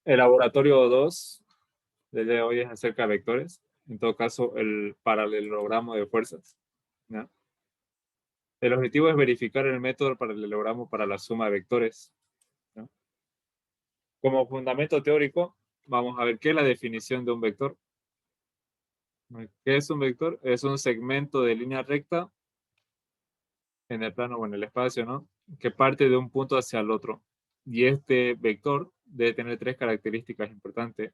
El laboratorio 2 del día de hoy es acerca de vectores. En todo caso, el paralelogramo de fuerzas, ¿no? El objetivo es verificar el método del paralelogramo para la suma de vectores, ¿no? Como fundamento teórico, vamos a ver qué es la definición de un vector. ¿Qué es un vector? Es un segmento de línea recta en el plano o en el espacio, ¿no? Que parte de un punto hacia el otro. Y este vector debe tener tres características importantes.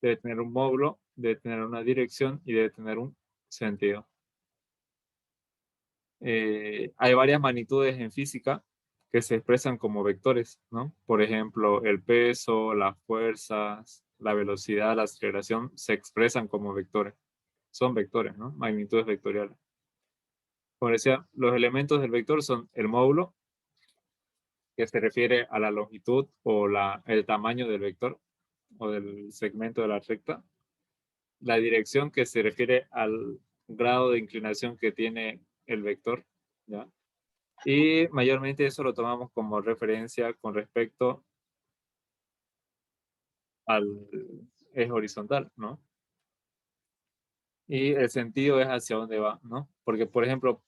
Debe tener un módulo, debe tener una dirección y debe tener un sentido. Hay varias magnitudes en física que se expresan como vectores, ¿no? Por ejemplo, el peso, las fuerzas, la velocidad, la aceleración se expresan como vectores. Son vectores, ¿no? Magnitudes vectoriales. Como decía, los elementos del vector son el módulo, que se refiere a la longitud o el tamaño del vector o del segmento de la recta. La dirección, que se refiere al grado de inclinación que tiene el vector, ¿ya? Y mayormente eso lo tomamos como referencia con respecto al eje horizontal, ¿no? Y el sentido es hacia dónde va, ¿no? Porque, por ejemplo,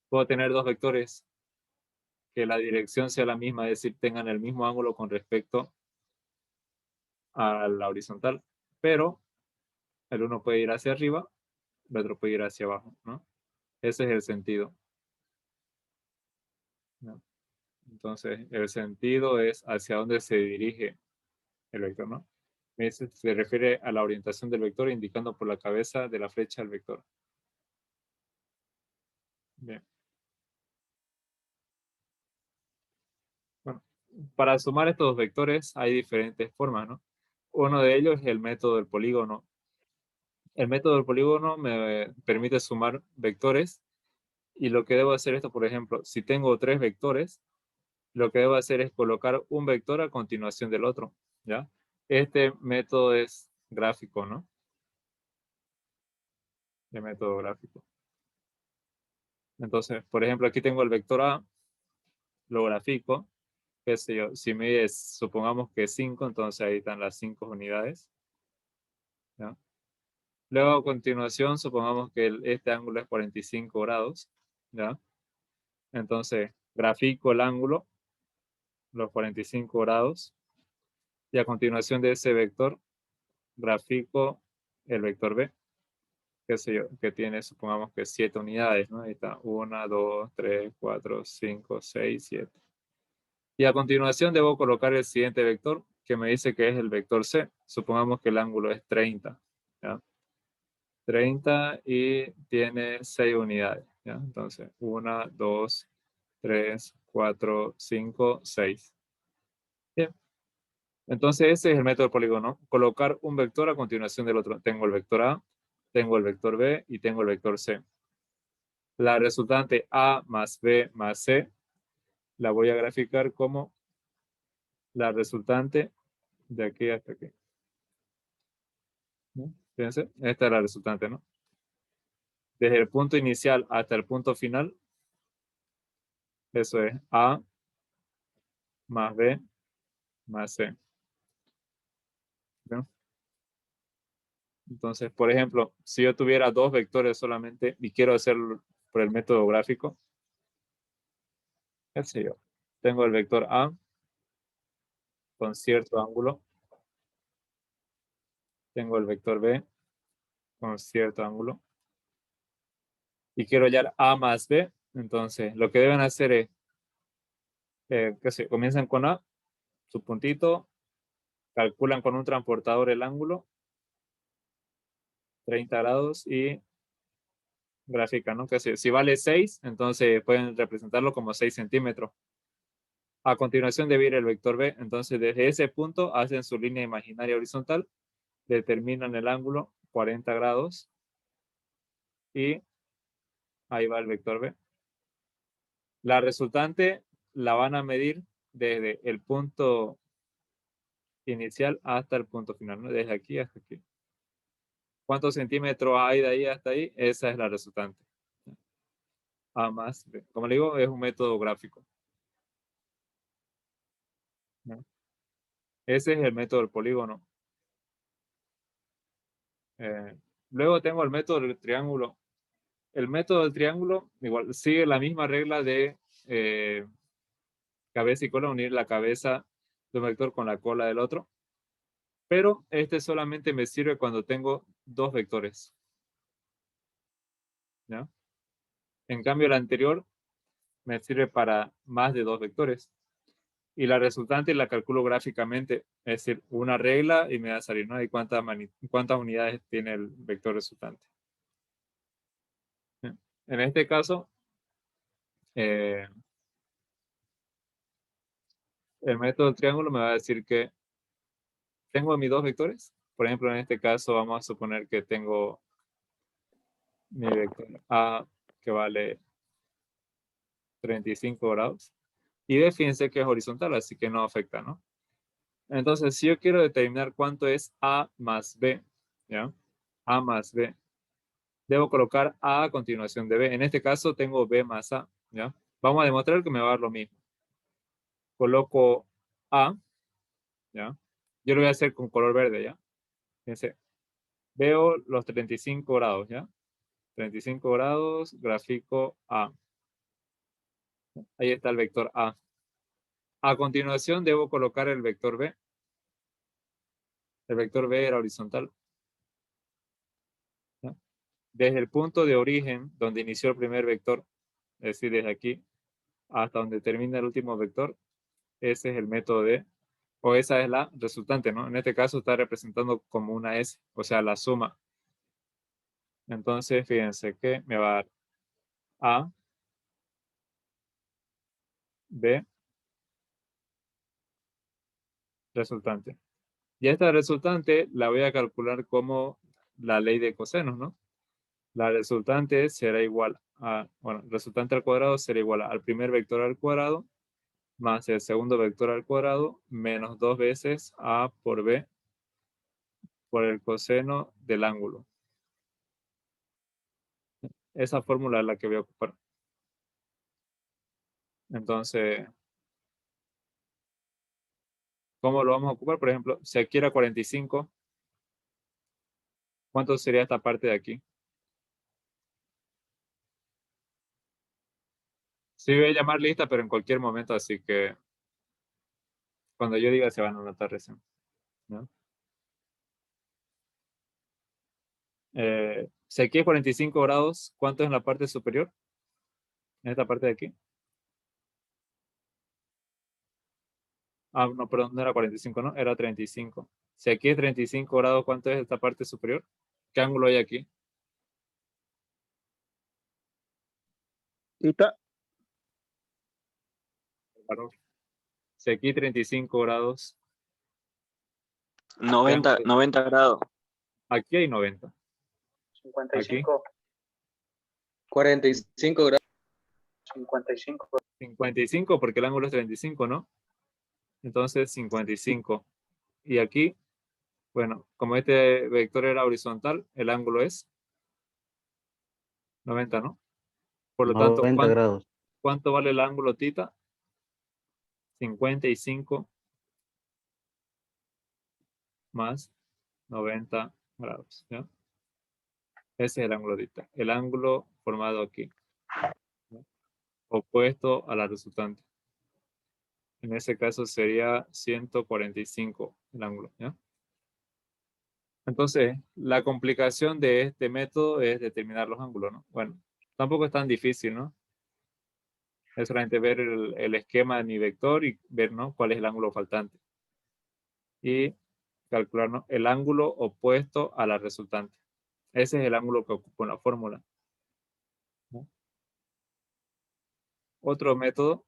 puedo tener dos vectores que la dirección sea la misma, es decir, tengan el mismo ángulo con respecto a la horizontal, pero el uno puede ir hacia arriba, el otro puede ir hacia abajo, ¿no? Ese es el sentido, ¿no? Entonces, el sentido es hacia dónde se dirige el vector, ¿no? Ese se refiere a la orientación del vector indicando por la cabeza de la flecha al vector. Bien. Bueno, para sumar estos vectores hay diferentes formas, ¿no? Uno de ellos es el método del polígono. El método del polígono me permite sumar vectores y lo que debo hacer esto, por ejemplo, si tengo tres vectores, lo que debo hacer es colocar un vector a continuación del otro, ¿ya? Este método es gráfico, ¿no? El método gráfico. Entonces, por ejemplo, aquí tengo el vector A, lo grafico, qué sé yo, si mide, supongamos que 5, entonces ahí están las 5 unidades, ¿ya? Luego, a continuación, supongamos que este ángulo es 45 grados, ¿ya? Entonces, grafico el ángulo, los 45 grados, y a continuación de ese vector, grafico el vector B, qué sé yo, que tiene, supongamos que 7 unidades, ¿no? Ahí está, 1, 2, 3, 4, 5, 6, 7. Y a continuación debo colocar el siguiente vector, que me dice que es el vector C. Supongamos que el ángulo es 30, ¿ya? 30 y tiene 6 unidades, ¿ya? Entonces, 1, 2, 3, 4, 5, 6. Bien. Entonces, ese es el método del polígono. Colocar un vector a continuación del otro. Tengo el vector A, tengo el vector B y tengo el vector C. La resultante A más B más C la voy a graficar como la resultante de aquí hasta aquí, ¿no? Fíjense, esta es la resultante, ¿no? Desde el punto inicial hasta el punto final, eso es A más B más C, ¿no? Entonces, por ejemplo, si yo tuviera dos vectores solamente y quiero hacerlo por el método gráfico, qué sé yo, tengo el vector A con cierto ángulo, tengo el vector B con cierto ángulo y quiero hallar A más B, entonces lo que deben hacer es, qué sé, comienzan con A, su puntito, calculan con un transportador el ángulo, 30 grados y gráfica, ¿no? Que si vale 6, entonces pueden representarlo como 6 centímetros. A continuación debe ir el vector B, entonces desde ese punto hacen su línea imaginaria horizontal, determinan el ángulo 40 grados y ahí va el vector B. La resultante la van a medir desde el punto inicial hasta el punto final, ¿no? Desde aquí hasta aquí. ¿Cuántos centímetros hay de ahí hasta ahí? Esa es la resultante. A más B. Como le digo, es un método gráfico, ¿no? Ese es el método del polígono. Luego tengo el método del triángulo. El método del triángulo igual sigue la misma regla de cabeza y cola, unir la cabeza de un vector con la cola del otro. Pero este solamente me sirve cuando tengo dos vectores. ¿Ya? En cambio, el anterior me sirve para más de dos vectores. Y la resultante la calculo gráficamente, es decir, una regla y me va a salir, ¿no? Y cuántas unidades tiene el vector resultante. ¿Ya? En este caso, el método del triángulo me va a decir que tengo mis dos vectores. Por ejemplo, en este caso vamos a suponer que tengo mi vector A que vale 35 grados. Y B, fíjense que es horizontal, así que no afecta, ¿no? Entonces, si yo quiero determinar cuánto es A más B, ¿ya? A más B. Debo colocar A a continuación de B. En este caso tengo B más A, ¿ya? Vamos a demostrar que me va a dar lo mismo. Coloco A, ¿ya? Yo lo voy a hacer con color verde, ¿ya? Fíjense. Veo los 35 grados, ¿ya? 35 grados, gráfico A. Ahí está el vector A. A continuación debo colocar el vector B. El vector B era horizontal, ¿ya? Desde el punto de origen donde inició el primer vector, es decir, desde aquí hasta donde termina el último vector, ese es el método de, o esa es la resultante, ¿no? En este caso está representando como una S, o sea, la suma. Entonces, fíjense que me va a dar A, B, resultante. Y esta resultante la voy a calcular como la ley de cosenos, ¿no? La resultante será igual a, bueno, resultante al cuadrado será igual al primer vector al cuadrado más el segundo vector al cuadrado menos 2 veces A por B por el coseno del ángulo. Esa fórmula es la que voy a ocupar. Entonces, ¿cómo lo vamos a ocupar? Por ejemplo, si aquí era 45, ¿cuánto sería esta parte de aquí? Sí, voy a llamar lista, pero en cualquier momento, así que cuando yo diga se van a anotar recién, ¿no? Si aquí es 45 grados, ¿cuánto es en la parte superior? En esta parte de aquí. Ah, no, perdón, no era 45, ¿no? Era 35. Si aquí es 35 grados, ¿cuánto es esta parte superior? ¿Qué ángulo hay aquí? Tita, Claro. Si aquí 35 grados, ¿qué 90, ángulo? 90 grados. Aquí hay 90. 55. 45 grados. 55. 55 porque el ángulo es 35, ¿no? Entonces 55. Y aquí, bueno, como este vector era horizontal, el ángulo es 90, ¿no? Por lo tanto, 90 grados. ¿cuánto vale el ángulo tita? 55 más 90 grados, ¿ya? Ese es el ángulo tita. El ángulo formado aquí, ¿no? Opuesto a la resultante. En ese caso sería 145 el ángulo, ¿ya? Entonces, la complicación de este método es determinar los ángulos, ¿no? Bueno, tampoco es tan difícil, ¿no? Es solamente ver el esquema de mi vector y ver, ¿no? Cuál es el ángulo faltante. Y calcular, ¿no? El ángulo opuesto a la resultante. Ese es el ángulo que ocupo en la fórmula, ¿no? Otro método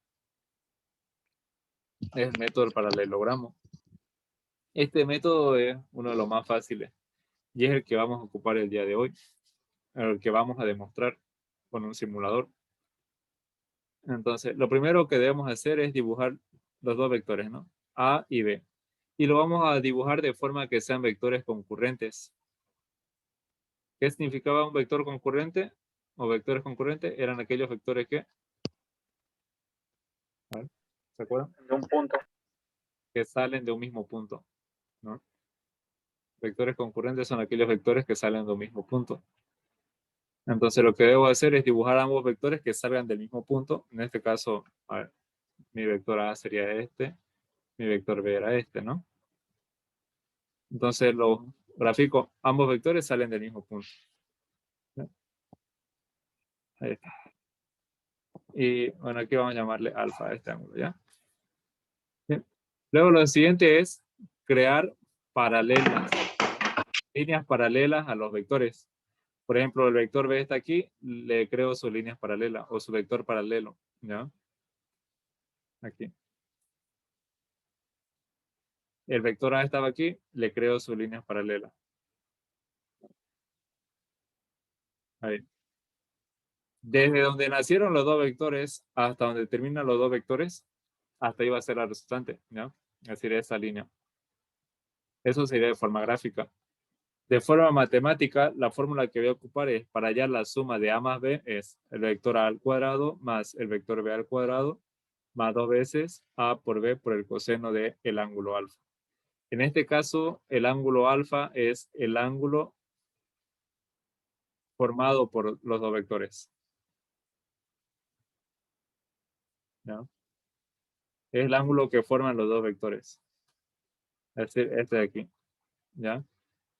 es el método del paralelogramo. Este método es uno de los más fáciles y es el que vamos a ocupar el día de hoy, el que vamos a demostrar con un simulador. Entonces, lo primero que debemos hacer es dibujar los dos vectores, ¿no? A y B. Y lo vamos a dibujar de forma que sean vectores concurrentes. ¿Qué significaba un vector concurrente? O vectores concurrentes eran aquellos vectores que, a ver, ¿se acuerdan? De un punto. que salen de un mismo punto, ¿no? Vectores concurrentes son aquellos vectores que salen de un mismo punto. Entonces lo que debo hacer es dibujar ambos vectores que salgan del mismo punto. En este caso, a ver, mi vector A sería este, mi vector B era este, ¿no? Entonces lo grafico, ambos vectores salen del mismo punto. ¿No? Ahí está. Y bueno, aquí vamos a llamarle alfa a este ángulo, ¿ya? Bien. Luego lo siguiente es crear paralelas, líneas paralelas a los vectores. Por ejemplo, el vector B está aquí, le creo sus líneas paralelas o su vector paralelo, ¿ya? Aquí. El vector A estaba aquí, le creo sus líneas paralelas. Ahí. Desde donde nacieron los dos vectores hasta donde terminan los dos vectores, hasta ahí va a ser la resultante, ¿ya? Es decir, esa línea. Eso sería de forma gráfica. De forma matemática, la fórmula que voy a ocupar es para hallar la suma de A más B es el vector A al cuadrado más el vector B al cuadrado más 2 veces A por B por el coseno del ángulo alfa. En este caso, el ángulo alfa es el ángulo formado por los dos vectores, ¿ya? Es el ángulo que forman los dos vectores. Es decir, este de aquí, ¿ya?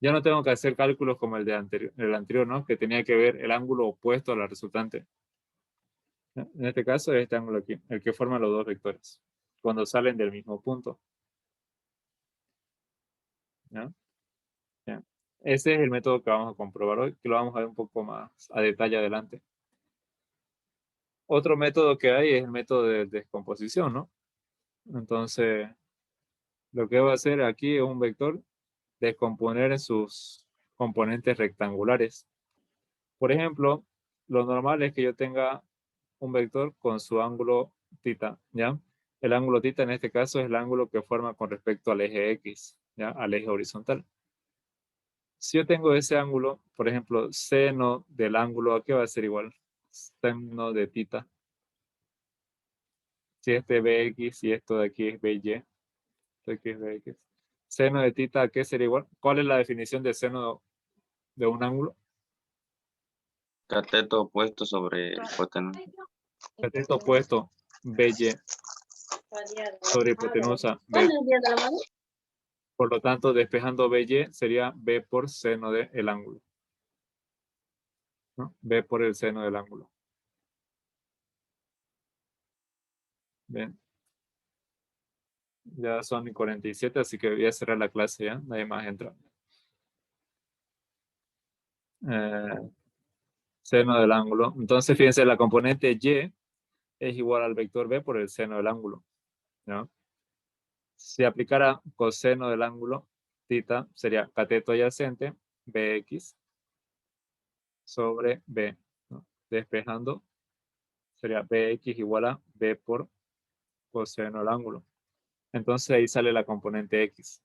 Ya no tengo que hacer cálculos como el anterior, ¿no? Que tenía que ver el ángulo opuesto a la resultante. En este caso es este ángulo aquí, el que forma los dos vectores, cuando salen del mismo punto, ¿ya? ¿Ya? Ese es el método que vamos a comprobar hoy, que lo vamos a ver un poco más a detalle adelante. Otro método que hay es el método de descomposición, ¿no? Entonces, lo que voy a hacer aquí es un vector descomponer en sus componentes rectangulares. Por ejemplo, lo normal es que yo tenga un vector con su ángulo θ, ¿ya? El ángulo θ en este caso es el ángulo que forma con respecto al eje X, ¿ya? Al eje horizontal. Si yo tengo ese ángulo, por ejemplo, seno del ángulo, ¿a qué va a ser igual? Seno de θ. Si este es Bx y esto de aquí es By, esto de aquí es Bx. Seno de θ, ¿a qué sería igual? ¿Cuál es la definición de seno de un ángulo? Cateto opuesto sobre hipotenusa. Cateto opuesto, By sobre hipotenusa, B. Por lo tanto, despejando BY sería B por seno del ángulo, ¿no? B por el seno del ángulo. Bien. Ya son 47, así que voy a cerrar la clase ya. Nadie más entra. Seno del ángulo. Entonces, fíjense, la componente Y es igual al vector B por el seno del ángulo, ¿no? Si aplicara coseno del ángulo, θ sería cateto adyacente, Bx, sobre B, ¿no? Despejando, sería Bx igual a B por coseno del ángulo. Entonces ahí sale la componente X,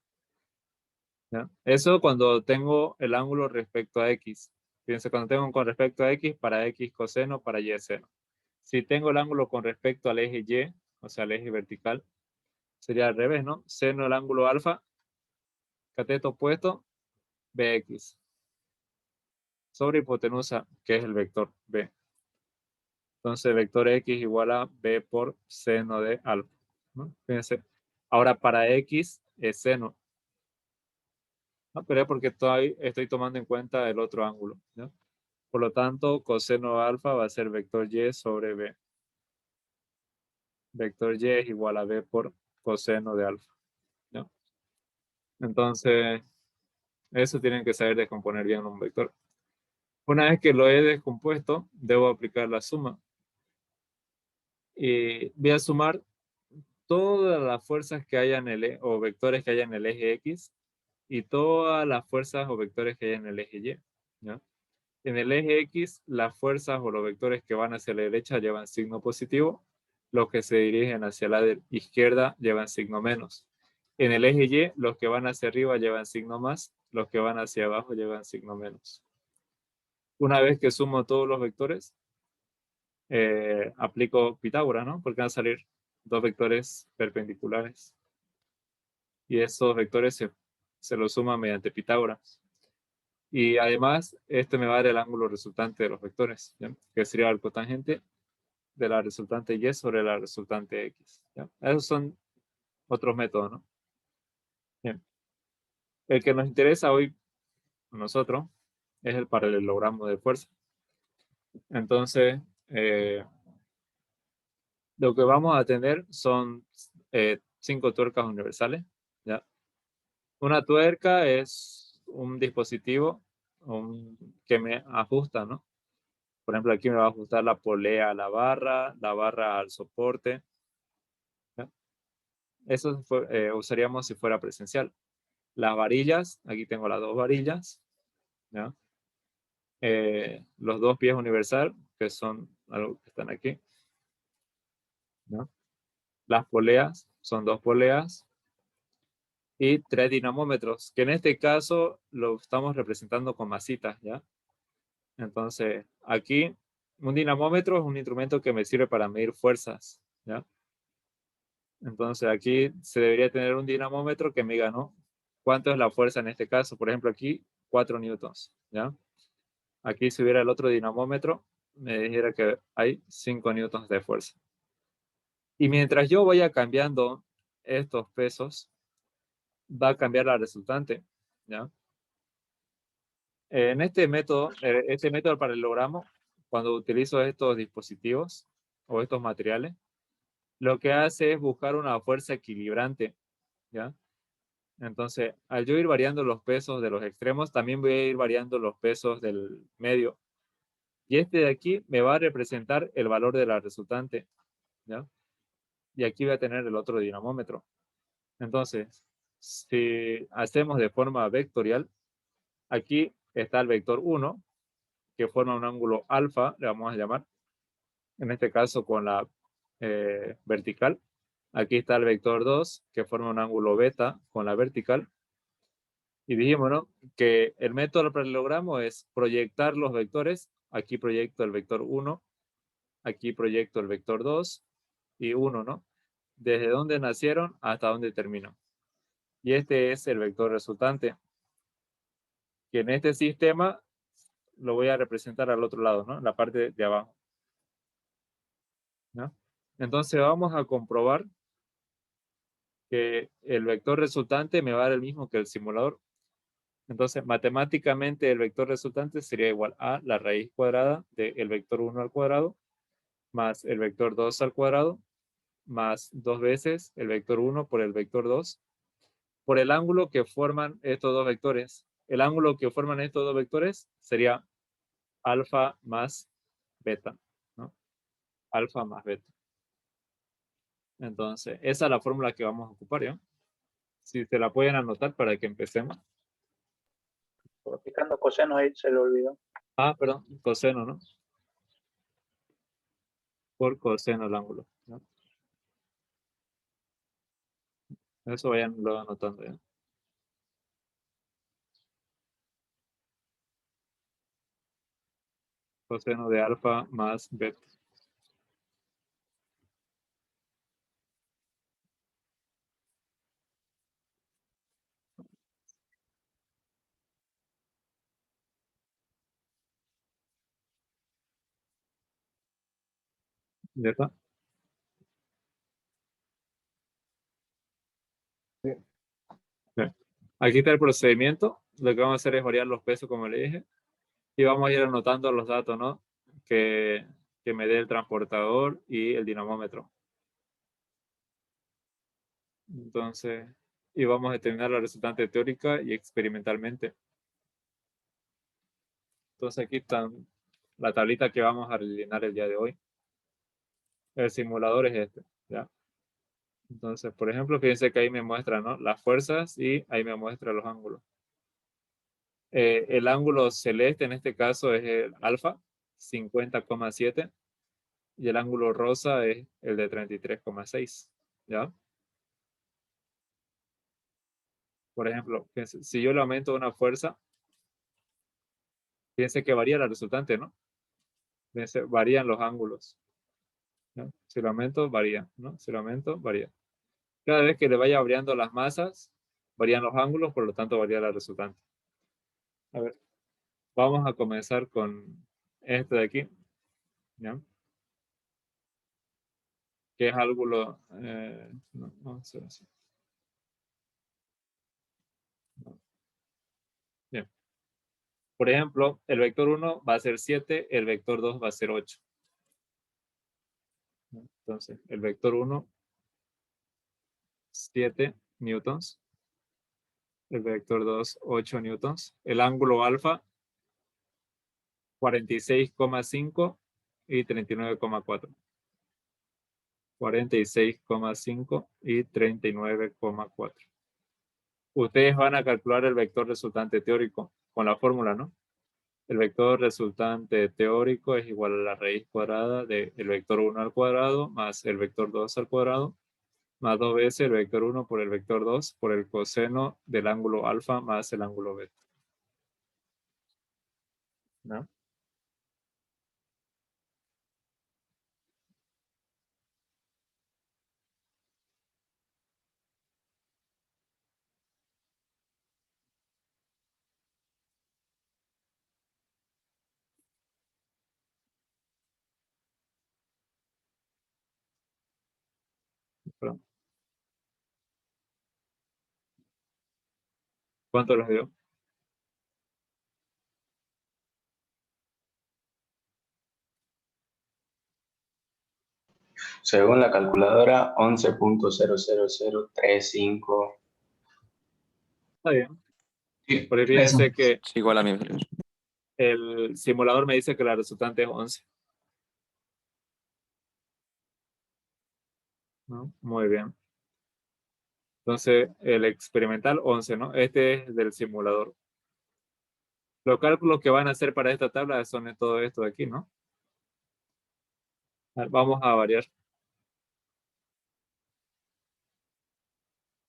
¿ya? Eso cuando tengo el ángulo respecto a X. Fíjense, cuando tengo con respecto a X, para X coseno, para Y seno. Si tengo el ángulo con respecto al eje Y, o sea, al eje vertical, sería al revés, ¿no? Seno del ángulo alfa, cateto opuesto, Bx. Sobre hipotenusa, que es el vector B. Entonces, vector X igual a B por seno de alfa, ¿no? Fíjense. Ahora, para X es seno. No, pero es porque estoy tomando en cuenta el otro ángulo, ¿no? Por lo tanto, coseno de alfa va a ser vector Y sobre B. Vector Y es igual a B por coseno de alfa, ¿no? Entonces, eso tienen que saber descomponer bien un vector. Una vez que lo he descompuesto, debo aplicar la suma. Y voy a sumar todas las fuerzas que haya en o vectores que haya en el eje X y todas las fuerzas o vectores que haya en el eje Y, ¿no? En el eje X, las fuerzas o los vectores que van hacia la derecha llevan signo positivo, los que se dirigen hacia la izquierda llevan signo menos. En el eje Y, los que van hacia arriba llevan signo más, los que van hacia abajo llevan signo menos. Una vez que sumo todos los vectores, aplico Pitágoras, ¿no? Porque van a salir dos vectores perpendiculares. Y esos vectores se los suman mediante Pitágoras. Y además, este me va a dar el ángulo resultante de los vectores, ¿ya? Que sería el cotangente de la resultante y sobre la resultante x. ¿Ya? Esos son otros métodos, ¿no? Bien. El que nos interesa hoy a nosotros es el paralelogramo de fuerza. Entonces, lo que vamos a tener son 5 tuercas universales, ¿ya? Una tuerca es un dispositivo que me ajusta, ¿no? Por ejemplo, aquí me va a ajustar la polea a la barra al soporte. ¿Ya? Eso usaríamos si fuera presencial. Las varillas, aquí tengo las 2 varillas, ¿ya? Los 2 pies universal, que son algo que están aquí, ¿ya? Las poleas, son 2 poleas, y 3 dinamómetros, que en este caso lo estamos representando con masitas, ¿ya? Entonces, aquí, un dinamómetro es un instrumento que me sirve para medir fuerzas, ¿ya? Entonces, aquí se debería tener un dinamómetro que me diga, ¿no? ¿Cuánto es la fuerza en este caso? Por ejemplo, aquí, 4 newtons, ¿ya? Aquí, si hubiera el otro dinamómetro, me dijera que hay 5 newtons de fuerza. Y mientras yo vaya cambiando estos pesos, va a cambiar la resultante, ¿ya? En este método del paralelogramo, cuando utilizo estos dispositivos o estos materiales, lo que hace es buscar una fuerza equilibrante, ¿ya? Entonces, al yo ir variando los pesos de los extremos, también voy a ir variando los pesos del medio. Y este de aquí me va a representar el valor de la resultante, ¿ya? Y aquí voy a tener el otro dinamómetro. Entonces, si hacemos de forma vectorial, aquí está el vector 1, que forma un ángulo alfa, le vamos a llamar, en este caso con la vertical. Aquí está el vector 2, que forma un ángulo beta con la vertical. Y dijimos, ¿no?, que el método del paralelogramo es proyectar los vectores. Aquí proyecto el vector 1, aquí proyecto el vector 2 y 1, ¿no? Desde donde nacieron hasta donde terminan. Y este es el vector resultante, que en este sistema lo voy a representar al otro lado, ¿no? En la parte de abajo, ¿no? Entonces vamos a comprobar que el vector resultante me va a dar el mismo que el simulador. Entonces, matemáticamente el vector resultante sería igual a la raíz cuadrada del vector 1 al cuadrado más el vector 2 al cuadrado más 2 veces el vector 1 por el vector 2 por el ángulo que forman estos dos vectores. El ángulo que forman estos dos vectores sería alfa más beta, ¿no? Alfa más beta. Entonces, esa es la fórmula que vamos a ocupar, ¿ya? Si se la pueden anotar para que empecemos. Aplicando coseno ahí se le olvidó. Ah, perdón, coseno, ¿no? Por coseno el ángulo, ¿no? Eso vayan lo anotando, ¿ya? Coseno de alfa más beta. ¿Ya está? Bien. Aquí está el procedimiento. Lo que vamos a hacer es variar los pesos, como le dije. Y vamos a ir anotando los datos, ¿no? Que me dé el transportador y el dinamómetro. Entonces, y vamos a determinar la resultante teórica y experimentalmente. Entonces aquí están la tablita que vamos a rellenar el día de hoy. El simulador es este, ¿ya? Entonces, por ejemplo, fíjense que ahí me muestra, ¿no?, las fuerzas y ahí me muestra los ángulos. El ángulo celeste en este caso es el alfa, 50,7, y el ángulo rosa es el de 33,6, ¿ya? Por ejemplo, fíjense, si yo le aumento una fuerza, fíjense que varía la resultante, ¿no? Fíjense, varían los ángulos, ¿no? Si lo aumento, varía, ¿no? Si lo aumento, varía. Cada vez que le vaya variando las masas, varían los ángulos, por lo tanto varía la resultante. A ver, vamos a comenzar con este de aquí, ¿ya? Que es ángulo, no, vamos a hacer así. No. Bien. Por ejemplo, el vector 1 va a ser 7, el vector 2 va a ser 8. Entonces, el vector 1, 7 newtons. El vector 2, 8 newtons. El ángulo alfa, 46,5 y 39,4. 46,5 y 39,4. Ustedes van a calcular el vector resultante teórico con la fórmula, ¿no? El vector resultante teórico es igual a la raíz cuadrada del vector 1 al cuadrado más el vector 2 al cuadrado más 2 veces el vector 1 por el vector 2 por el coseno del ángulo alfa más el ángulo beta. ¿No? Perdón. ¿Cuánto les dio? Según la calculadora, 11.00035. Está bien. Sí, Porque fíjense que Es igual a mí. el simulador me dice que la resultante es 11. ¿No? Muy bien. Entonces, el experimental 11, ¿no? Este es del simulador. Los cálculos que van a hacer para esta tabla son de todo esto de aquí, ¿no? Vamos a variar.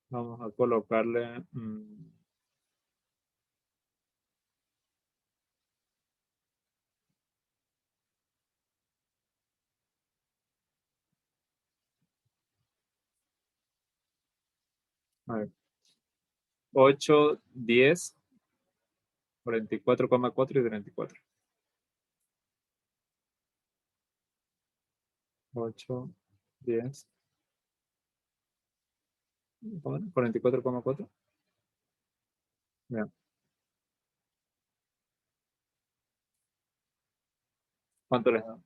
Vamos a colocarle... 8, 10, 44,4 y 34. 8, 10, 44,4. Bien. ¿Cuánto les da?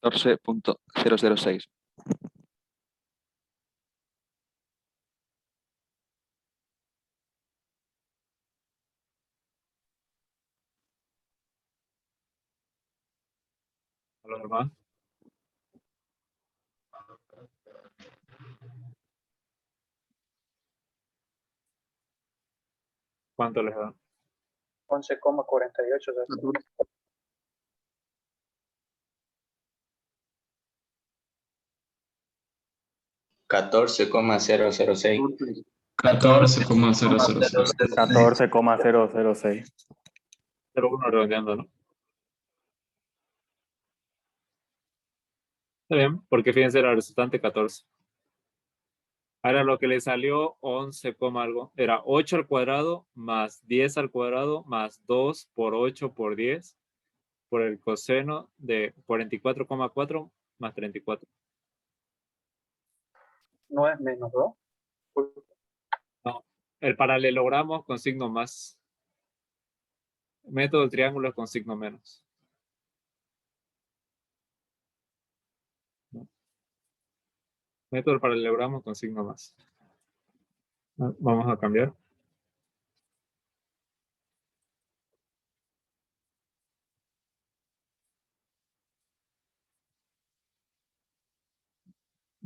14.006. A los demás. ¿Cuánto les da? 11,48. 14,006. 14,006. 14,006. 0,1 redondeando, ¿no? Está bien, porque fíjense la resultante 14. Ahora lo que le salió 11, algo. Era 8 al cuadrado más 10 al cuadrado más 2 por 8 por 10 por el coseno de 44,4 más 34. No es menos 2. No, el paralelogramo con signo más. Método de triángulos con signo menos. ¿No? Método del paralelogramo con signo más. Vamos a cambiar.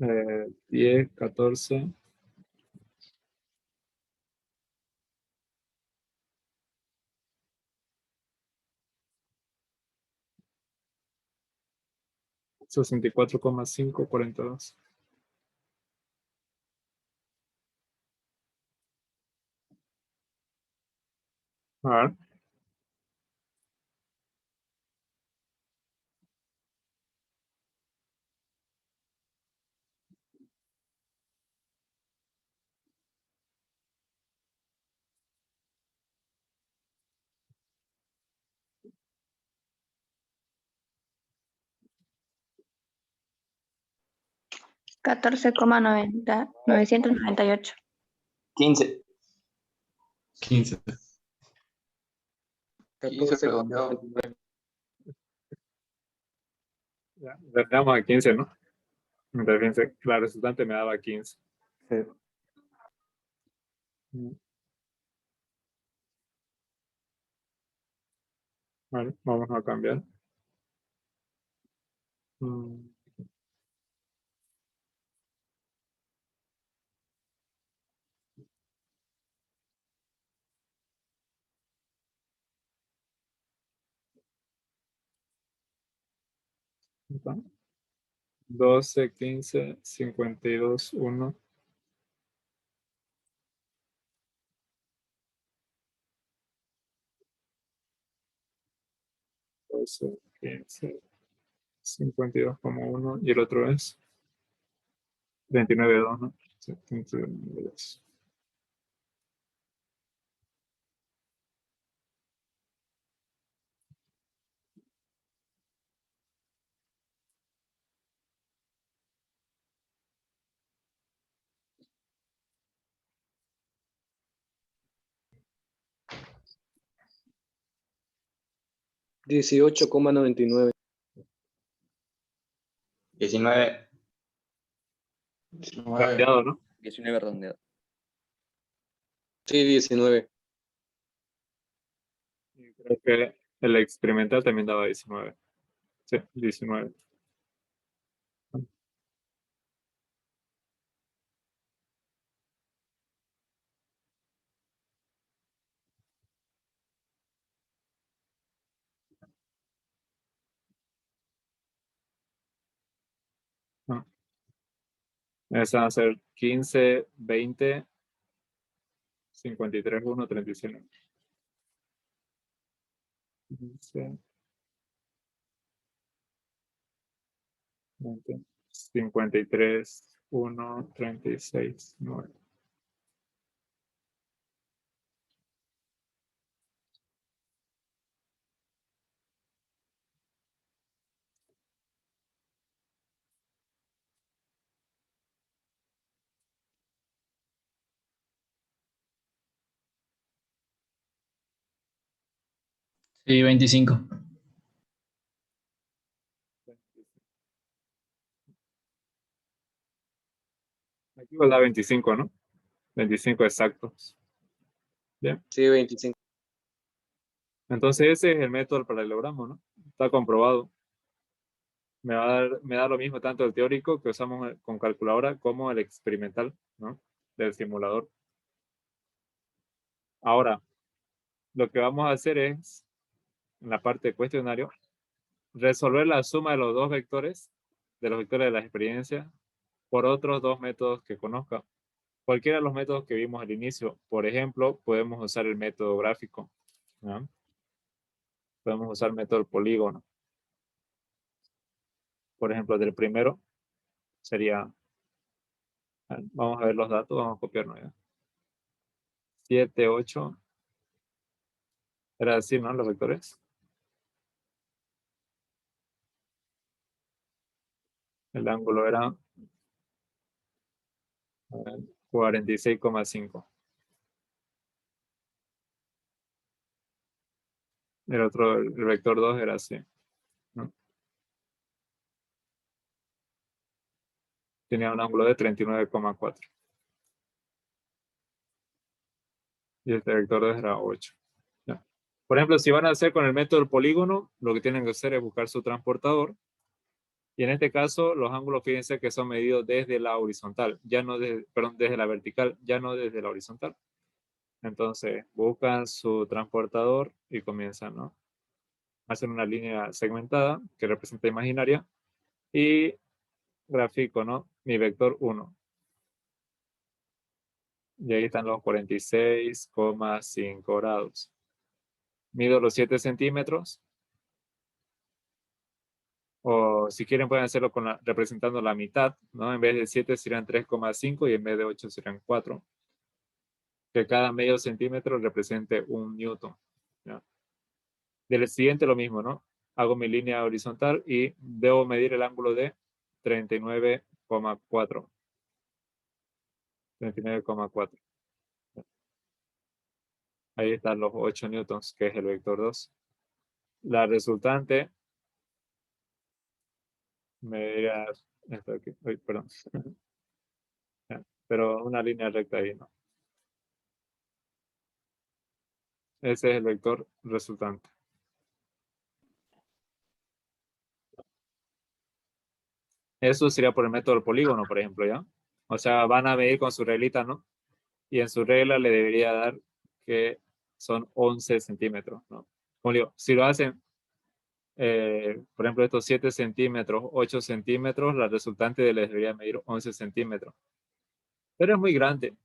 Eh, 10, 14. $64,5, 42. A ver. 998. 15. 15. 15 redondeado. Ya, le damos a 15, ¿no? Entonces, fíjense, la resultante me daba 15. Sí. Vale, vamos a cambiar. Mm. ¿Está? 12, 15, 52, 1. 12, 15, 52,1 y el otro es 29,2, ¿no? 29,2. $18,99. 19. 19. Cambiado, ¿no? 19 redondeado. Sí, 19. Y creo que el experimental también daba 19. Sí, 19. Ah. Esas van a ser 15, 20, 53, 1, 36. 15, 20, 53, 1, 36, 9. Sí, 25. Aquí va a dar 25, ¿no? 25 exactos. Bien. Sí, 25. Entonces ese es el método del paralelogramo, ¿no? Está comprobado. Me da lo mismo tanto el teórico que usamos con calculadora como el experimental, ¿no? Del simulador. Ahora, lo que vamos a hacer es, en la parte de cuestionario, resolver la suma de los dos vectores, de los vectores de la experiencia, por otros dos métodos que conozca. Cualquiera de los métodos que vimos al inicio. Por ejemplo, podemos usar el método gráfico, ¿no? Podemos usar el método polígono. Por ejemplo, del primero sería, vamos a ver los datos, vamos a copiarnos ya. 7, 8. Era así, ¿no? Los vectores. El ángulo era 46,5. El otro, el vector 2 era así, ¿no? Tenía un ángulo de 39,4. Y este vector 2 era 8. ¿Ya? Por ejemplo, si van a hacer con el método del polígono, lo que tienen que hacer es buscar su transportador. Y en este caso, los ángulos, fíjense que son medidos desde la horizontal, ya no desde, perdón, desde la vertical, ya no desde la horizontal. Entonces, buscan su transportador y comienzan, ¿no? Hacen una línea segmentada que representa imaginaria y grafico, ¿no? Mi vector 1. Y ahí están los 46,5 grados. Mido los 7 centímetros. O si quieren pueden hacerlo representando la mitad, ¿no? En vez de 7 serían 3,5 y en vez de 8 serían 4. Que cada medio centímetro represente un newton, ¿ya? Del siguiente lo mismo, ¿no? Hago mi línea horizontal y debo medir el ángulo de 39,4. 39,4. 39,4. Ahí están los 8 newtons, que es el vector 2. La resultante me dirá esto aquí. Uy, perdón. Ya, pero una línea recta ahí, ¿no? Ese es el vector resultante. Eso sería por el método del polígono, por ejemplo, ¿ya? O sea, van a medir con su reglita, ¿no? Y en su regla le debería dar que son 11 centímetros, ¿no? Como digo, si lo hacen, por ejemplo, estos 7 centímetros, 8 centímetros, la resultante les debería medir 11 centímetros. Pero es muy grande,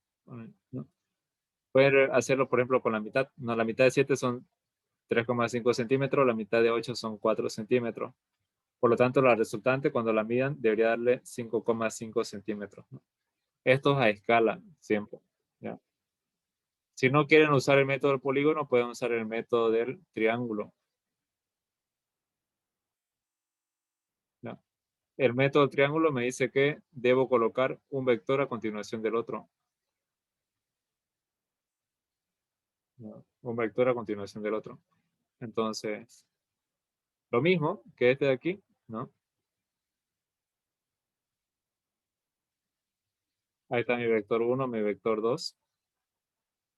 ¿no? Pueden hacerlo, por ejemplo, con la mitad. No, la mitad de 7 son 3,5 centímetros, la mitad de 8 son 4 centímetros. Por lo tanto, la resultante, cuando la midan, debería darle 5,5 centímetros, ¿no? Esto es a escala, siempre, ¿ya? Si no quieren usar el método del polígono, pueden usar el método del triángulo. ¿Ya? El método del triángulo me dice que debo colocar un vector a continuación del otro. ¿Ya? Un vector a continuación del otro. Entonces, lo mismo que este de aquí, ¿no? Ahí está mi vector 1, mi vector 2.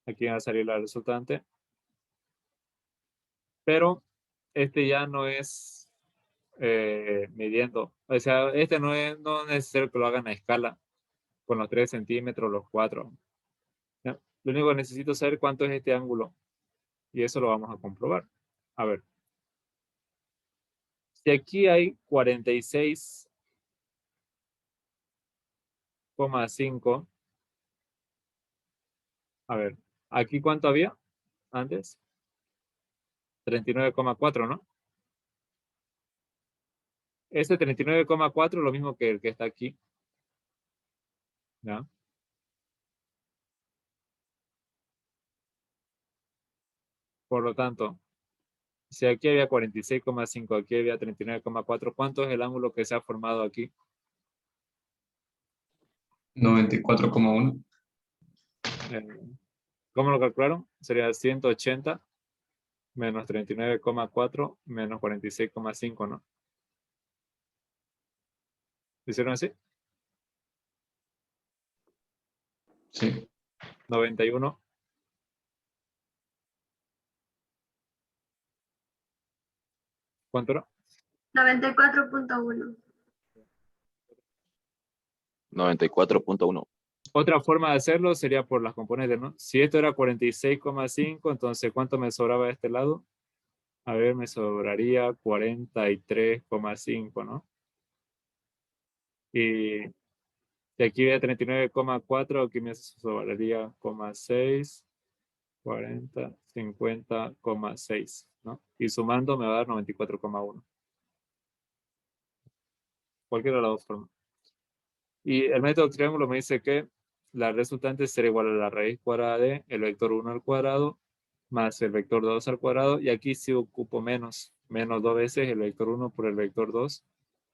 Aquí va a salir la resultante. Pero este ya no es midiendo. O sea, este no es necesario que lo hagan a escala con los 3 centímetros, los 4. ¿Ya? Lo único que necesito saber cuánto es este ángulo. Y eso lo vamos a comprobar. A ver. Si aquí hay 46,5. A ver. ¿Aquí cuánto había antes? 39,4, ¿no? Ese 39,4 es lo mismo que el que está aquí. ¿Ya? Por lo tanto, si aquí había 46,5, aquí había 39,4, ¿cuánto es el ángulo que se ha formado aquí? 94,1. Eh, ¿Cómo lo calcularon? Sería 180 menos 39,4 menos 46,5, ¿no? ¿Hicieron así? Sí. 91. ¿Cuánto era? 94,1. 94,1. Otra forma de hacerlo sería por las componentes, ¿no? Si esto era 46,5, entonces ¿cuánto me sobraba de este lado? A ver, me sobraría 43,5, ¿no? Y de aquí había 39,4, aquí me sobraría 0,6, 40, 50,6, ¿no? Y sumando me va a dar 94,1. Cualquiera de las dos formas. Y el método triángulo me dice que la resultante será igual a la raíz cuadrada de el vector 1 al cuadrado más el vector 2 al cuadrado. Y aquí sí ocupo menos 2 veces el vector 1 por el vector 2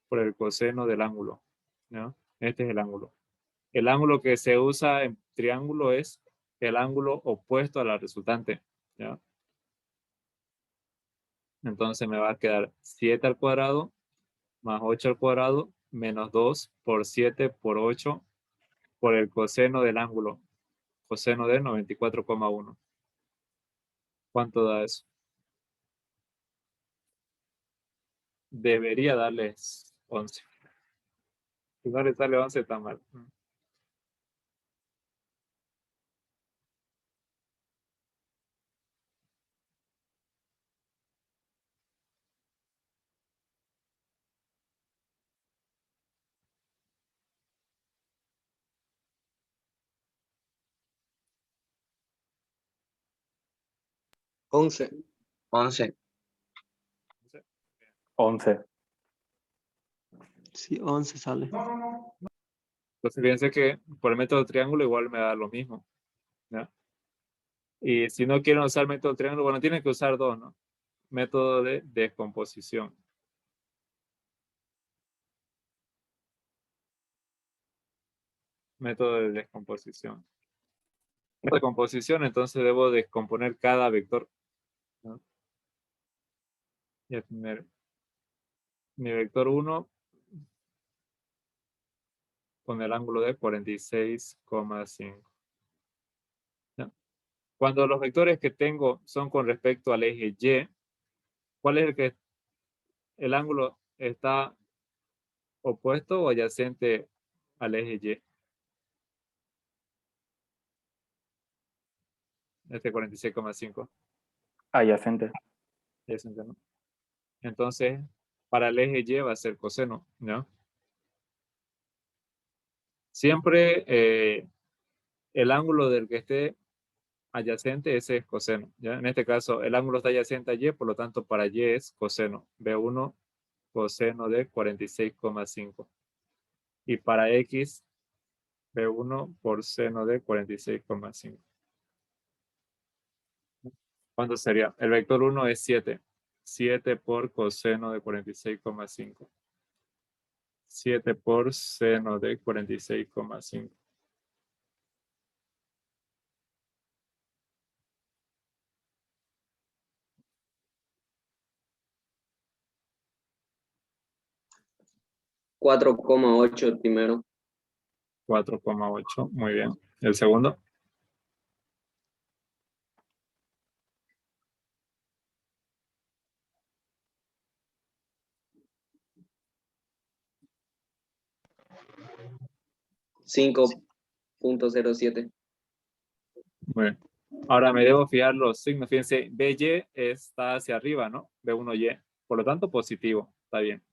por el coseno del ángulo, ¿no? Este es el ángulo. El ángulo que se usa en triángulo es el ángulo opuesto a la resultante, ¿ya? Entonces me va a quedar 7 al cuadrado más 8 al cuadrado menos 2 por 7 por 8 por el coseno del ángulo. Coseno de 94,1. ¿Cuánto da eso? Debería darles 11. Si no le sale 11 está mal. 11. 11. 11. Sí, 11 sale. Entonces fíjense que por el método triángulo igual me da lo mismo, ¿ya? Y si no quieren usar método triángulo, bueno, tienen que usar dos, ¿no? Método de descomposición. Método de descomposición. Método de composición, entonces debo descomponer cada vector, ¿no? Y a tener mi vector 1 con el ángulo de 46,5. ¿Ya? Cuando los vectores que tengo son con respecto al eje Y, ¿cuál es el que el ángulo está opuesto o adyacente al eje Y? Este 46,5. Adyacente. Adyacente, ¿no? Entonces, para el eje Y va a ser coseno, ¿no? Siempre el ángulo del que esté adyacente, ese es coseno, ¿ya? En este caso, el ángulo está adyacente a Y, por lo tanto, para Y es coseno. B1 coseno de 46,5. Y para X, B1 por seno de 46,5. ¿Cuánto sería? El vector 1 es 7. 7 por coseno de 46,5. 7 por seno de 46,5. $4,8 primero. 4,8. Muy bien. ¿El segundo? $5,07. Muy bien. Ahora me debo fijar los signos. Fíjense, BY está hacia arriba, ¿no? B1Y. Por lo tanto, positivo. Está bien.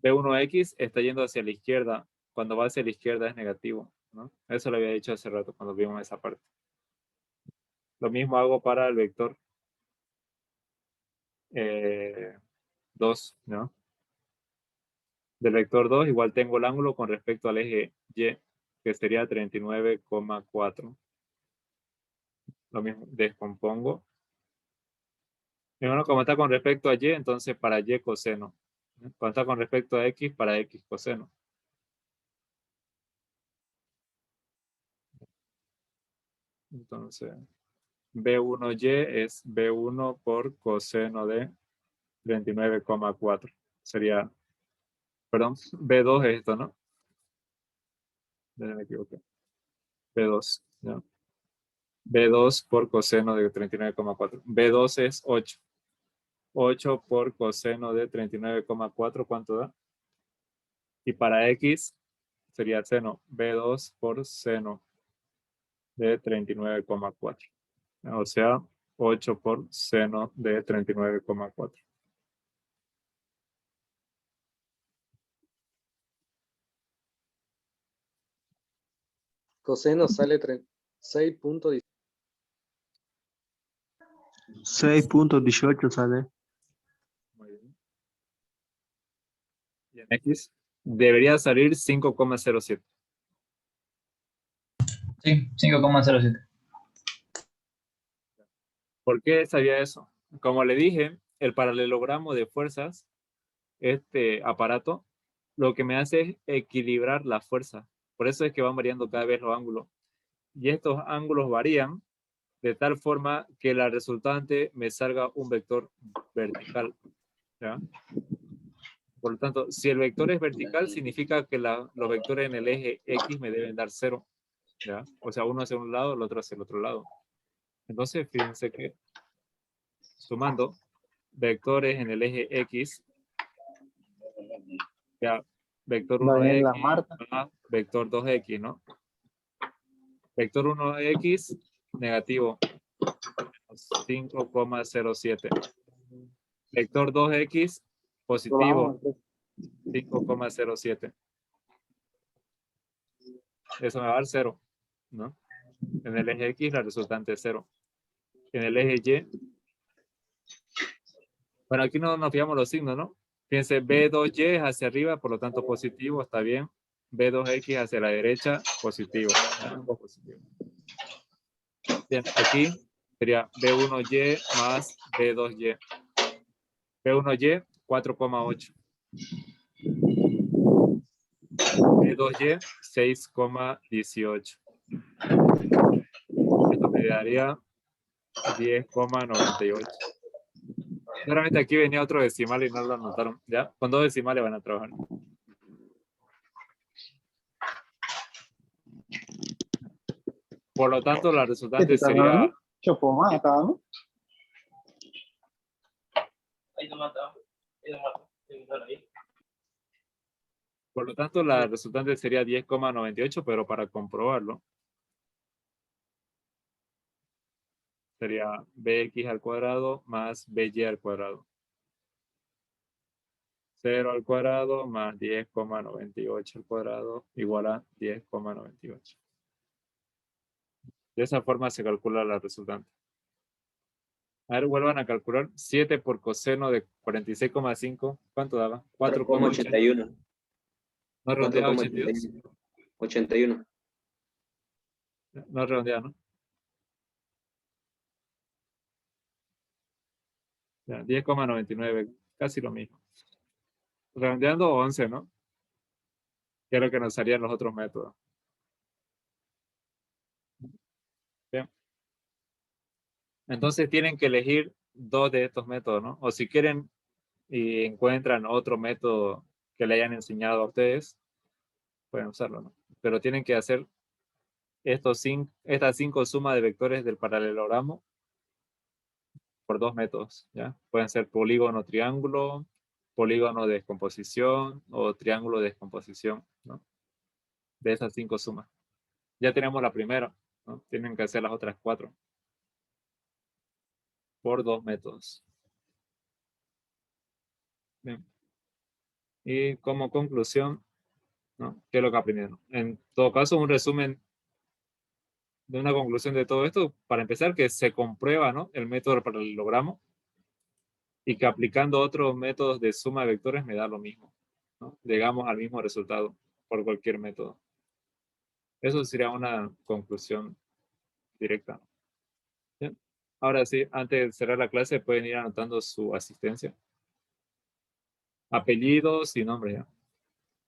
B1X está yendo hacia la izquierda. Cuando va hacia la izquierda es negativo, ¿no? Eso lo había dicho hace rato cuando vimos esa parte. Lo mismo hago para el vector 2, ¿no? Del vector 2 igual tengo el ángulo con respecto al eje Y, que sería 39,4. Lo mismo, descompongo. Y bueno, como está con respecto a Y, entonces para Y coseno. Cuando está con respecto a X, para X coseno. Entonces, B1Y es B1 por coseno de 39,4. Sería, perdón, B2 es esto, ¿no? Me equivoqué. B2, ¿no? B2 por coseno de 39,4. B2 es 8. 8 por coseno de 39,4, ¿cuánto da? Y para X sería seno. B2 por seno de 39,4. O sea, 8 por seno de 39,4. Coseno sale 6.18. 6.18 sale. Muy bien. Y en X debería salir 5,07. Sí, 5,07. ¿Por qué sabía eso? Como le dije, el paralelogramo de fuerzas, este aparato, lo que me hace es equilibrar la fuerza. Por eso es que van variando cada vez los ángulos. Y estos ángulos varían de tal forma que la resultante me salga un vector vertical, ¿ya? Por lo tanto, si el vector es vertical, significa que los vectores en el eje X me deben dar 0, ¿ya? O sea, uno hacia un lado, el otro hacia el otro lado. Entonces, fíjense que sumando vectores en el eje X, ya, vector 1X más vector 2X, ¿no? Vector 1X, negativo, 5,07. Vector 2X, positivo, 5,07. Eso me va a dar 0, ¿no? En el eje X la resultante es 0. En el eje Y, bueno, aquí no nos fijamos los signos, ¿no? Fíjense, B2Y es hacia arriba, por lo tanto positivo, está bien. B2X hacia la derecha, positivo. Ambos positivos. Bien, aquí sería B1Y más B2Y. B1Y, 4,8. de 2y, 6,18. Esto me daría 10,98. Claramente aquí venía otro decimal y no lo anotaron. ¿Ya? Con 2 decimales van a trabajar. Por lo tanto, la resultante sería... Por lo tanto, la resultante sería 10,98, pero para comprobarlo, sería bx al cuadrado más by al cuadrado. 0 al cuadrado más 10,98 al cuadrado igual a 10,98. De esa forma se calcula la resultante. A ver, vuelvan a calcular. 7 por coseno de 46,5. ¿Cuánto daba? 4,81. No redondea 82. 81. No redondea, ¿no? Ya, 10,99. Casi lo mismo. Redondeando 11, ¿no? Que es lo que nos harían los otros métodos. Bien. Entonces tienen que elegir 2 de estos métodos, ¿no? O si quieren y encuentran otro método que le hayan enseñado a ustedes, pueden usarlo, ¿no? Pero tienen que hacer estas 5 sumas de vectores del paralelogramo por 2 métodos, ¿ya? Pueden ser polígono triángulo, polígono de descomposición o triángulo de descomposición, ¿no? De esas 5 sumas. Ya tenemos la primera, ¿no? Tienen que hacer las otras 4 por 2 métodos. Bien. Y como conclusión, ¿no? ¿Qué es lo que aprendieron? En todo caso, un resumen de una conclusión de todo esto, para empezar, que se comprueba, ¿no? El método del paralelogramo y que aplicando otros métodos de suma de vectores me da lo mismo, ¿no? Llegamos al mismo resultado por cualquier método. Eso sería una conclusión directa. Bien. Ahora sí, antes de cerrar la clase, pueden ir anotando su asistencia. Apellidos y nombre, ¿ya?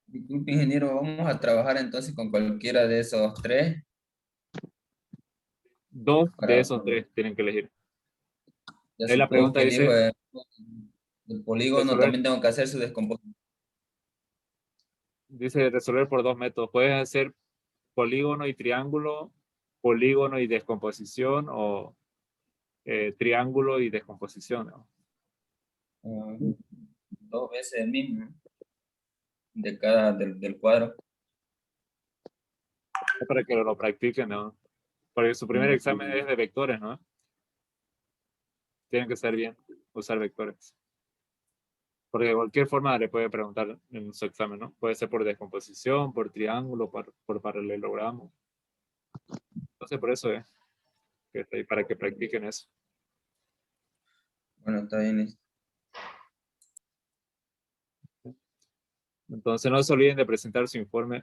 Disculpe, ingeniero, vamos a trabajar entonces con cualquiera de esos 3. 2 de esos 3 tienen que elegir. Ya Ahí la supongo pregunta que elijo dice... el polígono, resolver, también tengo que hacer su descomposición. dice resolver por 2 métodos. Puedes hacer polígono y triángulo, polígono y descomposición o triángulo y descomposición, ¿no? 2 veces el mismo de cada del cuadro. Es para que lo practiquen, ¿no? Porque su primer examen es de vectores, ¿no? Tienen que saber bien usar vectores. Porque de cualquier forma le puede preguntar en su examen, ¿no? Puede ser por descomposición, por triángulo, por paralelogramo. Entonces por eso es que está ahí, para que practiquen eso. Bueno, está bien. Entonces no se olviden de presentar su informe